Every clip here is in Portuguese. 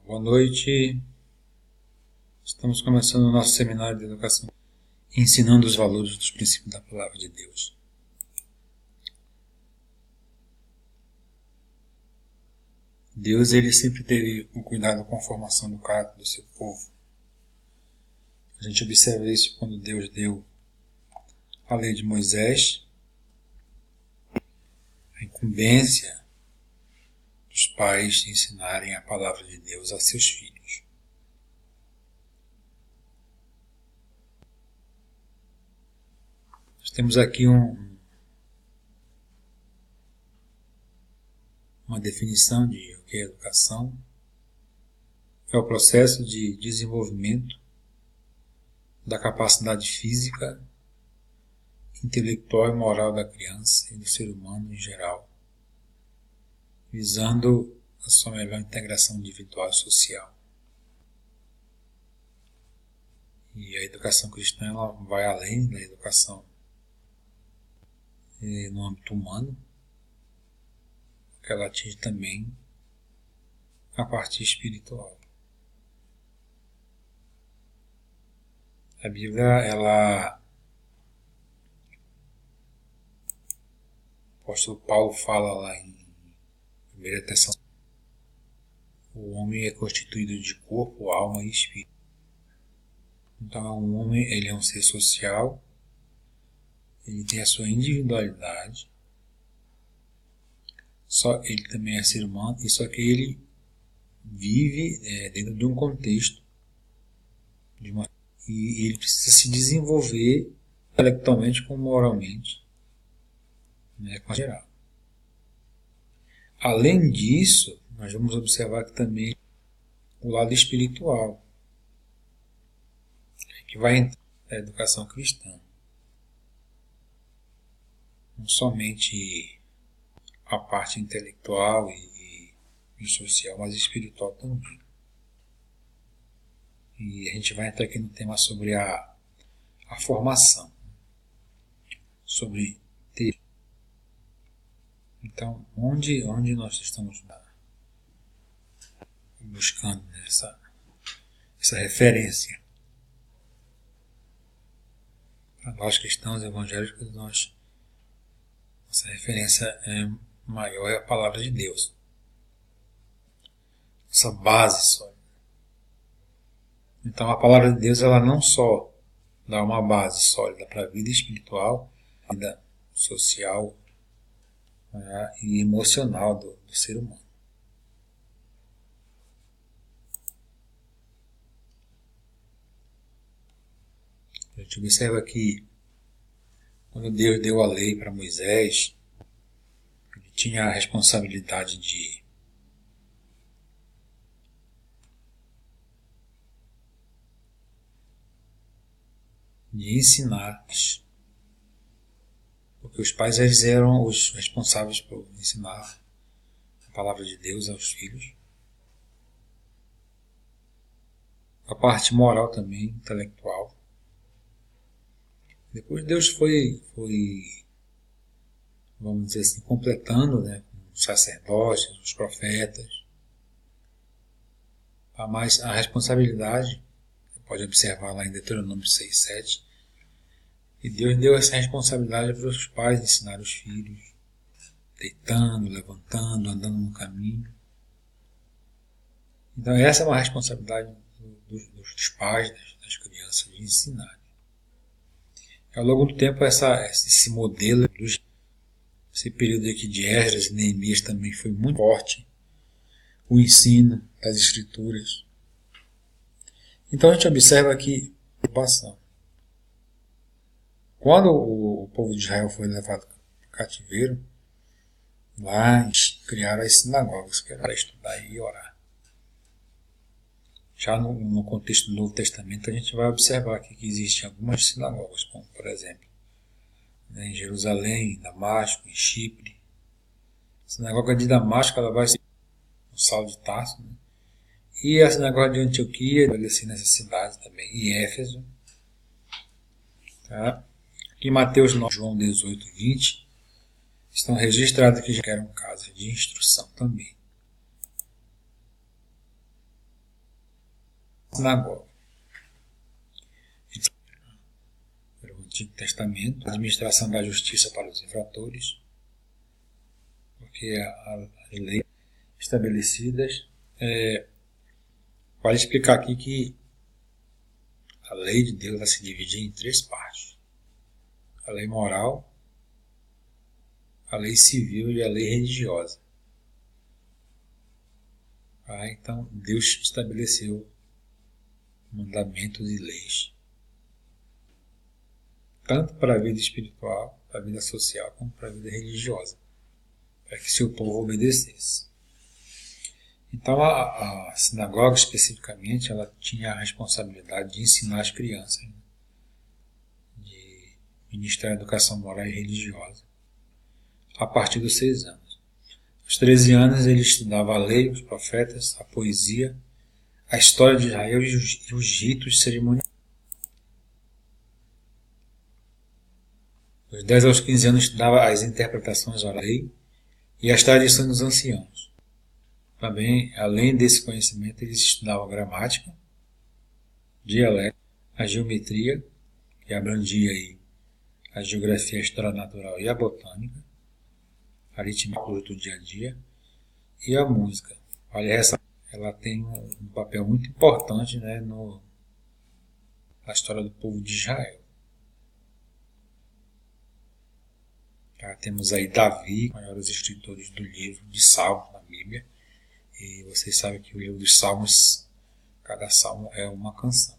Boa noite. Estamos começando o nosso seminário de educação, ensinando os valores dos princípios da Palavra de Deus. Deus, ele sempre teve um cuidado com a formação do caráter do seu povo. A gente observa isso quando Deus deu a lei de Moisés, a incumbência dos pais de ensinarem a Palavra de Deus a seus filhos. Nós temos aqui uma definição de o que é educação, que é o processo de desenvolvimento da capacidade física, intelectual e moral da criança e do ser humano em geral, visando a sua melhor integração individual e social. E a educação cristã ela vai além da educação no âmbito humano, porque ela atinge também a parte espiritual. A Bíblia, o apóstolo Paulo fala lá em 1 Tessalonicenses, o homem é constituído de corpo, alma e espírito. Então, um homem ele é um ser social, ele tem a sua individualidade, ele também é ser humano, e só que ele vive dentro de um contexto, e ele precisa se desenvolver intelectualmente como moralmente, com geral. Além disso, nós vamos observar que também o lado espiritual, que vai entrar na educação cristã. Não somente a parte intelectual e social, mas espiritual também. E a gente vai entrar aqui no tema sobre a formação, sobre ter. Então, onde nós estamos buscando essa referência? Para nós cristãos evangélicos, nossa referência maior é a Palavra de Deus. Essa base sólida. Então a Palavra de Deus ela não só dá uma base sólida para a vida espiritual, a vida social e emocional do ser humano. A gente observa que quando Deus deu a lei para Moisés, ele tinha a responsabilidade de ensinar, porque os pais eles eram os responsáveis por ensinar a palavra de Deus aos filhos. A parte moral também, intelectual. Depois Deus foi vamos dizer assim, completando, os sacerdotes, os profetas. Mas a responsabilidade, você pode observar lá em Deuteronômio 6:7, e Deus deu essa responsabilidade para os pais ensinar os filhos, deitando, levantando, andando no caminho. Então essa é uma responsabilidade dos pais, das crianças, de ensinar. Ao longo do tempo esse modelo, esse período aqui de Esdras e Neemias também foi muito forte, o ensino das escrituras. Então a gente observa aqui a preocupação. Quando o povo de Israel foi levado para o cativeiro, lá eles criaram as sinagogas, que era para estudar e orar. Já no contexto do Novo Testamento, a gente vai observar aqui que existem algumas sinagogas, como por exemplo, em Jerusalém, em Damasco, em Chipre. A sinagoga de Damasco ela vai ser o Saulo de Tarso, e a sinagoga de Antioquia, estabelecida nessa cidade também, e Éfeso. Tá? Em Mateus 9, João 18:20, estão registrados que já eram casas de instrução também. sinagoga. Era o Antigo Testamento, a administração da justiça para os infratores, porque as leis estabelecidas, vale explicar aqui que a lei de Deus vai se dividir em 3 partes: a lei moral, a lei civil e a lei religiosa. Então Deus estabeleceu mandamentos e leis, tanto para a vida espiritual, para a vida social, como para a vida religiosa, para que seu povo obedecesse. Então a sinagoga especificamente, ela tinha a responsabilidade de ensinar as crianças, né? De ministrar a educação moral e religiosa a partir dos 6 anos. Aos 13 anos ele estudava a lei, os profetas, a poesia, a história de Israel e os ritos cerimoniais. Dos 10 aos 15 anos estudava as interpretações da lei e as tradições dos anciãos. Também, além desse conhecimento, eles estudavam a gramática, dialeto, a geometria, que abrangia aí a geografia, a história natural e a botânica, a aritmética do dia a dia, e a música. Olha, ela tem um papel muito importante, né, na história do povo de Israel. Temos aí Davi, maiores escritores do livro de Salmos na Bíblia, e vocês sabem que o livro dos Salmos, cada salmo é uma canção.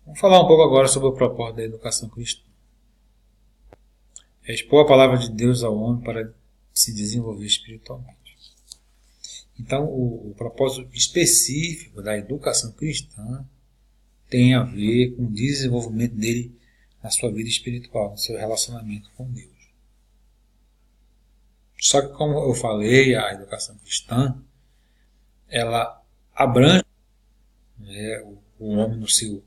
Vamos falar um pouco agora sobre o propósito da educação cristã. É expor a palavra de Deus ao homem para se desenvolver espiritualmente. Então, o propósito específico da educação cristã tem a ver com o desenvolvimento dele na sua vida espiritual, no seu relacionamento com Deus. Só que, como eu falei, a educação cristã, ela abrange, né, o homem no seu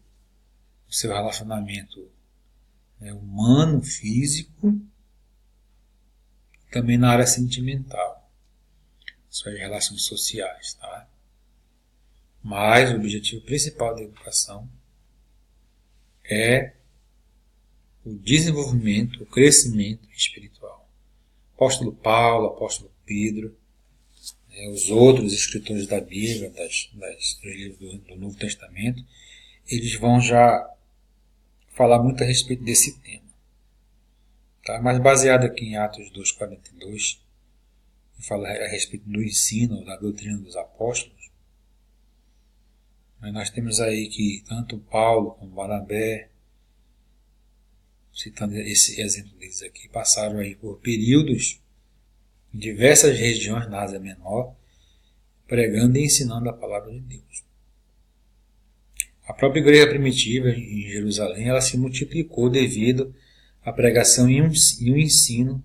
relacionamento, né, humano, físico, também na área sentimental, suas relações sociais. Tá? Mas o objetivo principal da educação é o desenvolvimento, o crescimento espiritual. Apóstolo Paulo, apóstolo Pedro, os outros escritores da Bíblia, dos livros do Novo Testamento, eles vão já falar muito a respeito desse tema. Tá? Mas baseado aqui em Atos 2,42, que fala a respeito do ensino, da doutrina dos apóstolos, nós temos aí que tanto Paulo como Barnabé, citando esse exemplo deles aqui, passaram aí por períodos em diversas regiões na Ásia Menor, pregando e ensinando a palavra de Deus. A própria igreja primitiva em Jerusalém, ela se multiplicou devido à pregação e o ensino,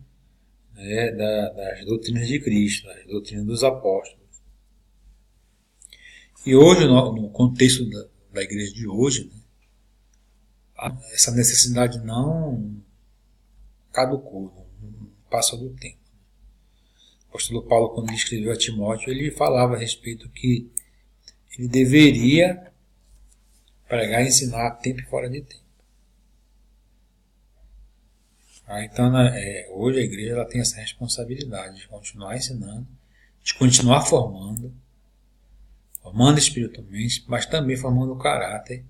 né, das doutrinas de Cristo, das doutrinas dos apóstolos. E hoje, no contexto da igreja de hoje, né, essa necessidade não caducou, não passou do tempo. O apóstolo Paulo, quando ele escreveu a Timóteo, ele falava a respeito que ele deveria pregar e ensinar a tempo e fora de tempo. Então, hoje a igreja ela tem essa responsabilidade de continuar ensinando, de continuar formando espiritualmente, mas também formando o caráter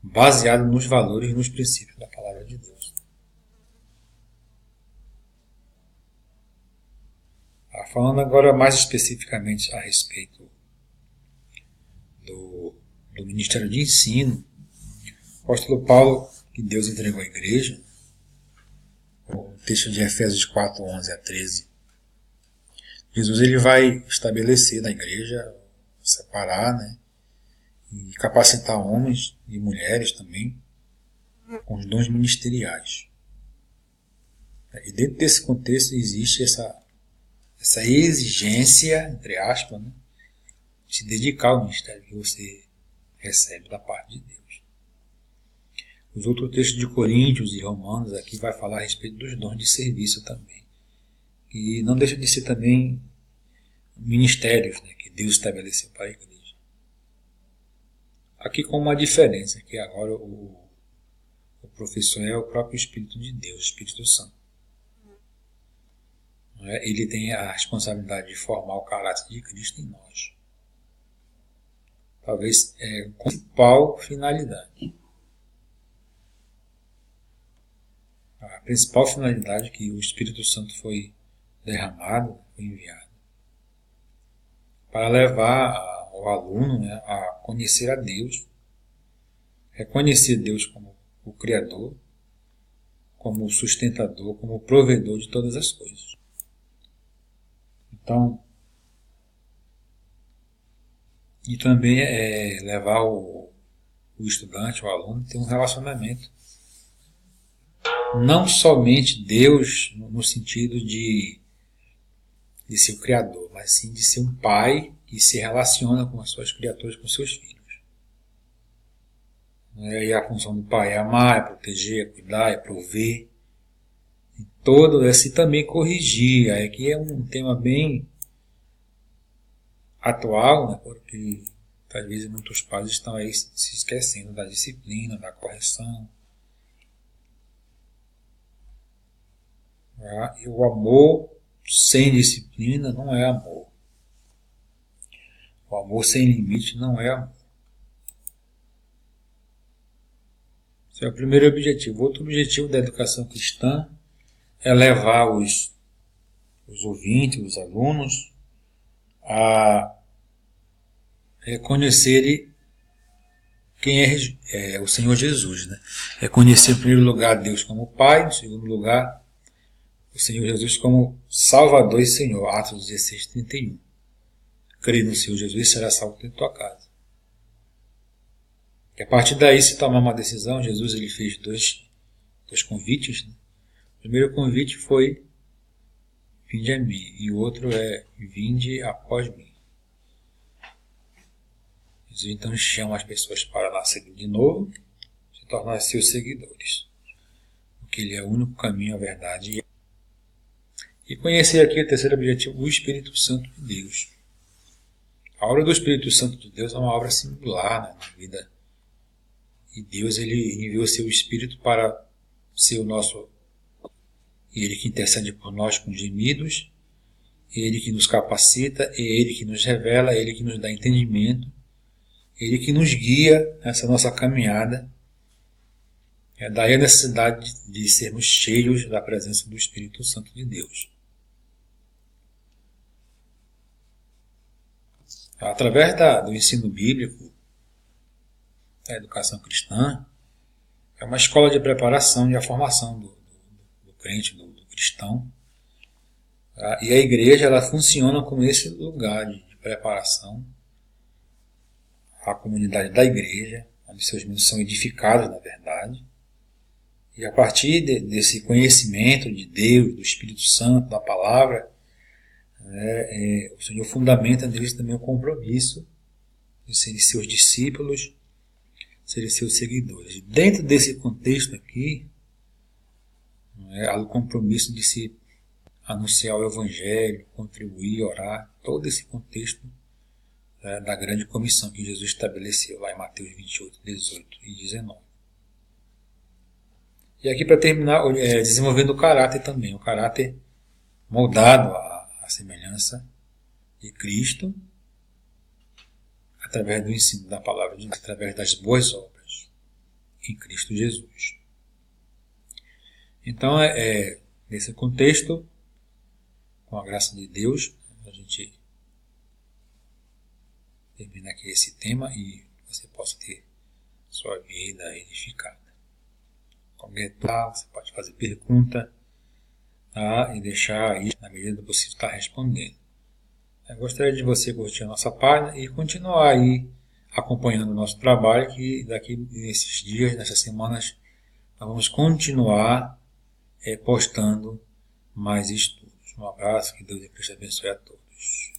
baseado nos valores e nos princípios da palavra de Deus. Falando agora mais especificamente a respeito do ministério de ensino, o apóstolo Paulo, que Deus entregou à igreja, o texto de Efésios 4, 11 a 13, Jesus ele vai estabelecer na igreja, separar, né, e capacitar homens e mulheres também com os dons ministeriais. E dentro desse contexto existe essa exigência, entre aspas, né, de se dedicar ao ministério que você recebe da parte de Deus. Os outros textos de Coríntios e Romanos aqui vai falar a respeito dos dons de serviço também. E não deixa de ser também ministérios, né, que Deus estabeleceu para a igreja. Aqui com uma diferença, que agora o professor é o próprio Espírito de Deus, o Espírito Santo. Ele tem a responsabilidade de formar o caráter de Cristo em nós. Talvez com a principal finalidade. A principal finalidade que o Espírito Santo foi derramado, foi enviado, para levar o aluno, né, a conhecer a Deus, reconhecer Deus como o Criador, como o sustentador, como o provedor de todas as coisas. Então, e também levar o estudante, o aluno, a ter um relacionamento. Não somente Deus no sentido de ser o Criador, mas sim de ser um pai que se relaciona com as suas criaturas, com seus filhos. E a função do pai é amar, é proteger, é cuidar, é prover. E todo esse também corrigir. Aqui é um tema bem atual, né, porque às vezes muitos pais estão aí se esquecendo da disciplina, da correção. E o amor sem disciplina não é amor. O amor sem limite não é amor. Esse é o primeiro objetivo. Outro objetivo da educação cristã é levar os ouvintes, os alunos, a reconhecerem quem é o Senhor Jesus. Né? Reconhecer, em primeiro lugar, Deus como Pai, em segundo lugar, o Senhor Jesus como Salvador e Senhor. Atos 16:31. Crer no Senhor Jesus, será salvo em tua casa. E a partir daí, se tomar uma decisão, Jesus ele fez dois convites. Né? O primeiro convite foi: vinde a mim, e o outro é: vinde após mim. Jesus então chama as pessoas para nascer de novo, se tornar seus seguidores, porque ele é o único caminho, a verdade e conhecer aqui o terceiro objetivo, o Espírito Santo de Deus. A obra do Espírito Santo de Deus é uma obra singular, né, na vida. E Deus ele enviou seu Espírito para ser o nosso... Ele que intercede por nós com gemidos, Ele que nos capacita, Ele que nos revela, Ele que nos dá entendimento, Ele que nos guia nessa nossa caminhada. É daí a necessidade de sermos cheios da presença do Espírito Santo de Deus. Através do ensino bíblico, da educação cristã, é uma escola de preparação e a formação do crente, do cristão. E a igreja ela funciona como esse lugar de preparação, a comunidade da igreja, onde seus membros são edificados, na verdade. E a partir desse conhecimento de Deus, do Espírito Santo, da palavra, o Senhor fundamenta neles também o compromisso de serem seus discípulos, serem seus seguidores. E dentro desse contexto aqui, há o compromisso de se anunciar o Evangelho, contribuir, orar, todo esse contexto da grande comissão que Jesus estabeleceu lá em Mateus 28, 18 e 19. E aqui para terminar, desenvolvendo o caráter também, o caráter moldado à semelhança de Cristo, através do ensino da palavra de Deus, através das boas obras em Cristo Jesus. Então, nesse contexto, com a graça de Deus, a gente termina aqui esse tema e você possa ter sua vida edificada. Comentar, você pode fazer pergunta, tá? E deixar aí, na medida do possível, estar respondendo. Eu gostaria de você curtir a nossa página e continuar aí acompanhando o nosso trabalho, que daqui nesses dias, nessas semanas, nós vamos continuar postando mais estudos. Um abraço, que Deus e Cristo abençoe a todos.